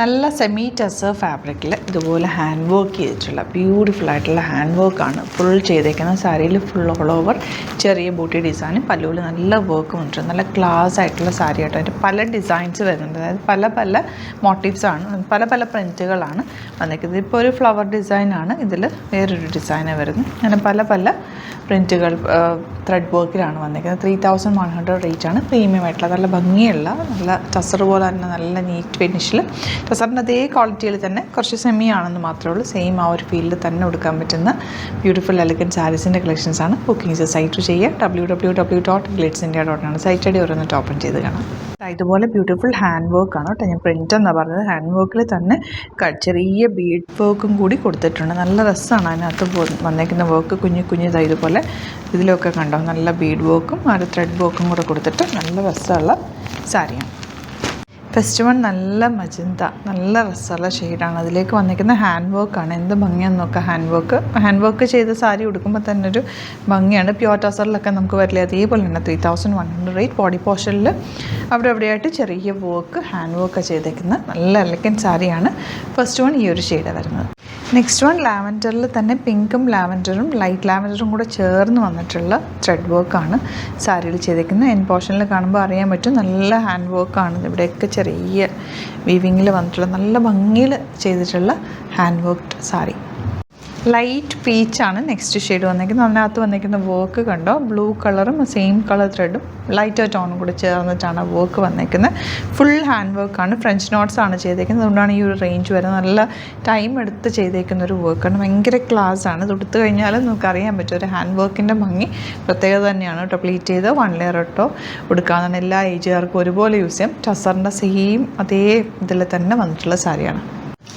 നല്ല സെമി ടസർ ഫാബ്രിക്കിൽ ഇതുപോലെ ഹാൻഡ് വർക്ക് ചെയ്തിട്ടുള്ള ബ്യൂട്ടിഫുൾ ആയിട്ടുള്ള ഹാൻഡ് വർക്കാണ് ഫുൾ ചെയ്തേക്കുന്ന സാരിയിൽ ഫുൾ ഓൾ ഓവർ ചെറിയ ബൂട്ടി ഡിസൈനും പല്ലുവിൽ നല്ല വർക്ക് വന്നിട്ടുണ്ട്. നല്ല ക്ലാസ് ആയിട്ടുള്ള സാരി ആയിട്ട് അതിൻ്റെ പല ഡിസൈൻസ് വരുന്നുണ്ട്. അതായത് പല പല മോട്ടീവ്സാണ്, പല പല പ്രിൻറ്റുകളാണ് വന്നിരിക്കുന്നത്. ഇപ്പോൾ ഒരു ഫ്ലവർ ഡിസൈനാണ്, ഇതിൽ വേറൊരു ഡിസൈനാണ് വരുന്നത്. അങ്ങനെ പല പല പ്രിൻറ്റുകൾ ത്രെഡ് വർക്കിലാണ് വന്നിരിക്കുന്നത്. 3100 റേറ്റാണ്. പ്രീമിയം ആയിട്ടുള്ള നല്ല ഭംഗിയുള്ള നല്ല ടസർ പോലെ തന്നെ നല്ല നീറ്റ് ഫിനിഷിൽ ടസറിൻ്റെ അതേ ക്വാളിറ്റിയിൽ തന്നെ കുറച്ച് സെമി ആണെന്ന് മാത്രമേ ഉള്ളൂ. സെയിം ആ ഒരു ഫീൽഡിൽ തന്നെ എടുക്കാൻ പറ്റുന്ന ബ്യൂട്ടിഫുൾ എലഗൻറ്റ് സാരീസിൻ്റെ കളക്ഷൻസാണ്. ബുക്കിംഗ്സ് സൈറ്റ് ചെയ്യുക www.glitzindia.com സൈറ്റ് ഐ ഓരോന്ന് ഓപ്പൺ ചെയ്ത് കാണാം. ഇതുപോലെ ബ്യൂട്ടിഫുൾ ഹാൻഡ് വർക്കാണ് കേട്ടോ. ഞാൻ പ്രിൻ്റ് എന്നാണ് പറഞ്ഞത്. ഹാൻഡ് വർക്കിൽ തന്നെ ചെറിയ ബീഡ് വർക്കും കൂടി കൊടുത്തിട്ടുണ്ട്. നല്ല രസമാണ് അതിനകത്ത് വന്നേക്കുന്ന വർക്ക്. കുഞ്ഞു ഇതുപോലെ ഇതിലൊക്കെ കണ്ടോ, നല്ല ബീഡ് വർക്കും ആ ഒരു ത്രെഡ് വർക്കും കൂടെ കൊടുത്തിട്ട് നല്ല രസമുള്ള സാരിയാണ്. ഫസ്റ്റ് വൺ നല്ല മജന്ത, നല്ല രസമുള്ള ഷെയ്ഡാണ്. അതിലേക്ക് വന്നിരിക്കുന്ന ഹാൻഡ് വർക്കാണ്. എന്ത് ഭംഗിയാണെന്ന് നോക്കാം. ഹാൻഡ് വർക്ക് ചെയ്ത സാരി ഉടുക്കുമ്പോൾ തന്നെ ഒരു ഭംഗിയാണ്. പ്യുവർ ടസറിലൊക്കെ നമുക്ക് വരില്ല, അതേപോലെ തന്നെ 3100 റേറ്റ്. ബോഡി പോർഷനിൽ അവിടെയായിട്ട് ചെറിയ വർക്ക് ഹാൻഡ് വർക്ക് ചെയ്തേക്കുന്ന നല്ല എലഗൻറ്റ് സാരിയാണ്. ഫസ്റ്റ് വൺ ഈ ഒരു ഷെയ്ഡാണ് വരുന്നത്. നെക്സ്റ്റ് വൺ ലാവൻഡറിൽ തന്നെ പിങ്കും ലാവൻഡറും ലൈറ്റ് ലാവൻഡറും കൂടെ ചേർന്ന് വന്നിട്ടുള്ള ത്രെഡ് വർക്കാണ് സാരിയിൽ ചെയ്തേക്കുന്നത്. എൻ പോർഷനിൽ കാണുമ്പോൾ അറിയാൻ പറ്റും നല്ല ഹാൻഡ് വർക്കാണ്. ഇവിടെയൊക്കെ ചെറിയ വീവിങ്ങിൽ വന്നിട്ടുള്ള നല്ല ഭംഗിയിൽ ചെയ്തിട്ടുള്ള ഹാൻഡ് വർക്ക്ഡ് സാരി. ലൈറ്റ് പീച്ചാണ് നെക്സ്റ്റ് ഷെയ്ഡ് വന്നിരിക്കുന്നത്. അതിനകത്ത് വന്നിരിക്കുന്ന വർക്ക് കണ്ടോ, ബ്ലൂ കളറും സെയിം കളർ ത്രെഡും ലൈറ്റ് ടോണും കൂടി ചേർന്നിട്ടാണ് വർക്ക് വന്നിരിക്കുന്നത്. ഫുൾ ഹാൻഡ് വർക്കാണ്. ഫ്രഞ്ച് നോട്ട്സ് ആണ് ചെയ്തേക്കുന്നത്. അതുകൊണ്ടാണ് ഈ ഒരു റേഞ്ച് വരുന്നത്. നല്ല ടൈം എടുത്ത് ചെയ്തേക്കുന്ന ഒരു വർക്കാണ്. ഭയങ്കര ക്ലാസ് ആണ്. ഇത് എടുത്തു കഴിഞ്ഞാൽ നമുക്കറിയാൻ പറ്റും ഒരു ഹാൻഡ് വർക്കിൻ്റെ ഭംഗി പ്രത്യേകത തന്നെയാണ് കേട്ടോ. പ്ലീറ്റ് ചെയ്ത് 1 ലെയർ ഇട്ടോ കൊടുക്കാവുന്നതാണ്. എല്ലാ ഏജുകാർക്കും ഒരുപോലെ യൂസ് ചെയ്യാം. ടസറിൻ്റെ സെയിം അതേ ഇതിൽ തന്നെ വന്നിട്ടുള്ള സാരിയാണ്.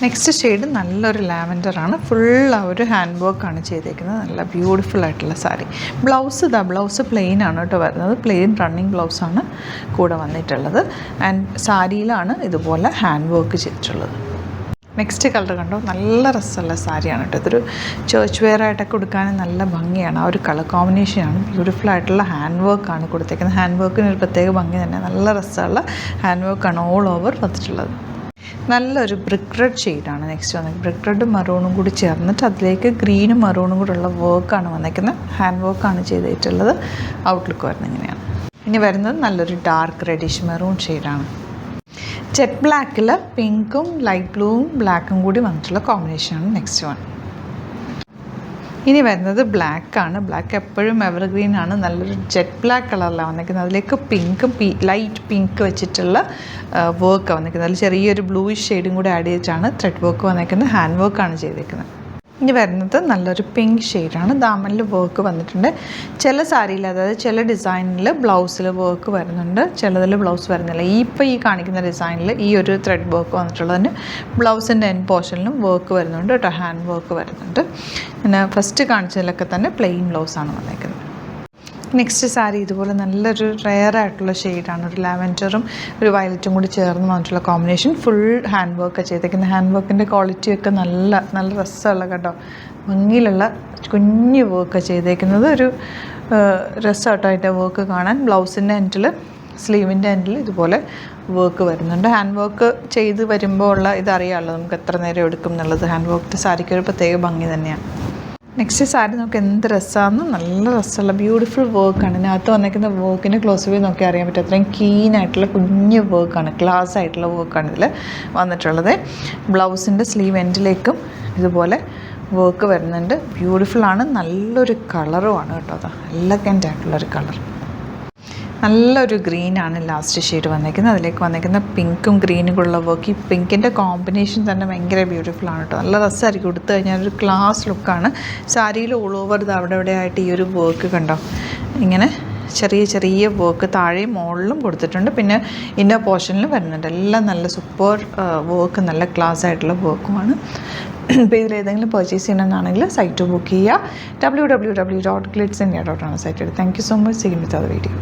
നെക്സ്റ്റ് ഷെയ്ഡ് നല്ലൊരു ലാവൻഡറാണ്. ഫുൾ ആ ഒരു ഹാൻഡ് വർക്കാണ് ചെയ്തേക്കുന്നത്. നല്ല ബ്യൂട്ടിഫുൾ ആയിട്ടുള്ള സാരി. ബ്ലൗസ് പ്ലെയിൻ ആണ് കേട്ടോ വരുന്നത്. പ്ലെയിൻ റണ്ണിങ് ബ്ലൗസാണ് കൂടെ വന്നിട്ടുള്ളത്. ആൻഡ് സാരിയിലാണ് ഇതുപോലെ ഹാൻഡ് വർക്ക് ചെയ്തിട്ടുള്ളത്. നെക്സ്റ്റ് കളർ കണ്ടോ, നല്ല രസമുള്ള സാരിയാണ് കേട്ടോ. ഇതൊരു ചേർച്ച് വെയർ ആയിട്ടൊക്കെ കൊടുക്കാനും നല്ല ഭംഗിയാണ്. ആ ഒരു കളർ കോമ്പിനേഷനാണ്. ബ്യൂട്ടിഫുൾ ആയിട്ടുള്ള ഹാൻഡ് വർക്കാണ് കൊടുത്തേക്കുന്നത്. ഹാൻഡ് വർക്കിന് ഒരു പ്രത്യേക ഭംഗി തന്നെ. നല്ല രസമുള്ള ഹാൻഡ് വർക്കാണ് ഓൾ ഓവർ വന്നിട്ടുള്ളത്. നല്ലൊരു ബ്രിക്ക് റെഡ് ഷെയ്ഡാണ് നെക്സ്റ്റ് വന്നിരിക്കുന്നത്. ബ്രിക്ക് റെഡും മറൂണും കൂടി ചേർന്നിട്ട് അതിലേക്ക് ഗ്രീനും മറൂണും കൂടെ ഉള്ള വർക്കാണ് വന്നിരിക്കുന്നത്. ഹാൻഡ് വർക്കാണ് ചെയ്തിട്ടുള്ളത്. ഔട്ട്ലുക്ക് വരുന്നത് ഇങ്ങനെയാണ്. ഇനി വരുന്നത് നല്ലൊരു ഡാർക്ക് റെഡിഷ് മെറൂൺ ഷെയ്ഡാണ്. ജെറ്റ് ബ്ലാക്കിൽ പിങ്കും ലൈറ്റ് ബ്ലൂവും ബ്ലാക്കും കൂടി വന്നിട്ടുള്ള കോമ്പിനേഷനാണ് നെക്സ്റ്റ് വൺ. ഇനി വരുന്നത് ബ്ലാക്കാണ്. ബ്ലാക്ക് എപ്പോഴും എവർഗ്രീൻ ആണ്. നല്ലൊരു ജെറ്റ് ബ്ലാക്ക് കളറിലാണ് വന്നിരിക്കുന്നത്. അതിലേക്ക് പിങ്കും ലൈറ്റ് പിങ്ക് വെച്ചിട്ടുള്ള വർക്ക് വന്നിരിക്കുന്നത്. അതിൽ ചെറിയൊരു ബ്ലൂയിഷ് ഷെയ്ഡും കൂടി ആഡ് ചെയ്തിട്ടാണ് ത്രെഡ് വർക്ക് വന്നിരിക്കുന്നത്. ഹാൻഡ് വർക്കാണ് ചെയ്തിരിക്കുന്നത്. ഇനി വരുന്നത് നല്ലൊരു പിങ്ക് ഷെയ്ഡാണ്. ദാമനിൽ വർക്ക് വന്നിട്ടുണ്ട്. ചില സാരിയിൽ, അതായത് ചില ഡിസൈനിൽ ബ്ലൗസിൽ വർക്ക് വരുന്നുണ്ട്, ചിലതിൽ ബ്ലൗസ് വരുന്നില്ല. ഇപ്പോൾ ഈ കാണിക്കുന്ന ഡിസൈനിൽ ഈ ഒരു ത്രെഡ് വർക്ക് വന്നിട്ടുള്ളതിന് ബ്ലൗസിൻ്റെ എൻ പോർഷനിലും വർക്ക് വരുന്നുണ്ട് കേട്ടോ. ഹാൻഡ് വർക്ക് വരുന്നുണ്ട്. പിന്നെ ഫസ്റ്റ് കാണിച്ചതിലൊക്കെ തന്നെ പ്ലെയിൻ ബ്ലൗസാണ് വന്നിരിക്കുന്നത്. നെക്സ്റ്റ് സാരി ഇതുപോലെ നല്ലൊരു റെയർ ആയിട്ടുള്ള ഷെയ്ഡാണ്. ഒരു ലാവൻഡറും ഒരു വയലറ്റും കൂടി ചേർന്ന് വന്നിട്ടുള്ള കോമ്പിനേഷൻ. ഫുൾ ഹാൻഡ് വർക്ക് ചെയ്തേക്കുന്നത്. ഹാൻഡ് വർക്കിൻ്റെ ക്വാളിറ്റിയൊക്കെ നല്ല രസമുള്ള കേട്ടോ. ഭംഗിയിലുള്ള കുഞ്ഞു വർക്ക് ചെയ്തേക്കുന്നത്. ഒരു രസമായിട്ടോ അതിൻ്റെ വർക്ക് കാണാൻ. ബ്ലൗസിൻ്റെ എൻഡിൽ, സ്ലീവിൻ്റെ എൻഡിൽ ഇതുപോലെ വർക്ക് വരുന്നുണ്ട്. ഹാൻഡ് വർക്ക് ചെയ്ത് വരുമ്പോൾ ഉള്ള ഇതറിയാമല്ലോ നമുക്ക് എത്ര നേരം എടുക്കും എന്നുള്ളത്. ഹാൻഡ് വർക്ക് സാരിക്ക് ഒരു പ്രത്യേക ഭംഗി തന്നെയാണ്. നെക്സ്റ്റ് സാരി നമുക്ക് എന്ത് രസമാണ്. നല്ല രസമുള്ള ബ്യൂട്ടിഫുൾ വർക്കാണ്. ഇതിനകത്ത് വന്നിരിക്കുന്ന വർക്കിൻ്റെ ക്ലോസ് വ്യൂ നോക്കി അറിയാൻ പറ്റും. അത്രയും കീനായിട്ടുള്ള കുഞ്ഞു വർക്കാണ്, ക്ലാസ് ആയിട്ടുള്ള വർക്കാണ് ഇതിൽ വന്നിട്ടുള്ളത്. ബ്ലൗസിൻ്റെ സ്ലീവ് എൻഡിലേക്കും ഇതുപോലെ വർക്ക് വരുന്നുണ്ട്. ബ്യൂട്ടിഫുള്ളാണ്. നല്ലൊരു കളറുമാണ് കേട്ടോ. അതാ എലഗൻ്റ് ആയിട്ടുള്ളൊരു കളർ. നല്ലൊരു ഗ്രീനാണ് ലാസ്റ്റ് ഷെയ്ഡ് വന്നിരിക്കുന്നത്. അതിലേക്ക് വന്നിരിക്കുന്ന പിങ്കും ഗ്രീനും കൂടെയുള്ള വർക്ക്. ഈ പിങ്കിൻ്റെ കോമ്പിനേഷൻ തന്നെ ഭയങ്കര ബ്യൂട്ടിഫുള്ളാണ് കേട്ടോ. നല്ല രസമായിരിക്കും. എടുത്തു കഴിഞ്ഞാൽ ഒരു ക്ലാസ് ലുക്കാണ്. സാരിയിൽ ഓൾ ഓവർ ഇത് അവിടെ ആയിട്ട് ഈ ഒരു വർക്ക് കണ്ടോ, ഇങ്ങനെ ചെറിയ വർക്ക് താഴെയും മുകളിലും കൊടുത്തിട്ടുണ്ട്. പിന്നെ ഇന്നർ പോർഷനിലും വരുന്നുണ്ട്. എല്ലാം നല്ല സൂപ്പർ വർക്ക്, നല്ല ക്ലാസ് ആയിട്ടുള്ള വർക്കുമാണ്. ഇപ്പോൾ ഇതിലേതെങ്കിലും പർച്ചേസ് ചെയ്യണമെന്നാണെങ്കിൽ സൈറ്റ് ബുക്ക് ചെയ്യുക. www.glitzindia.com site. Thank you so much. See you with other video.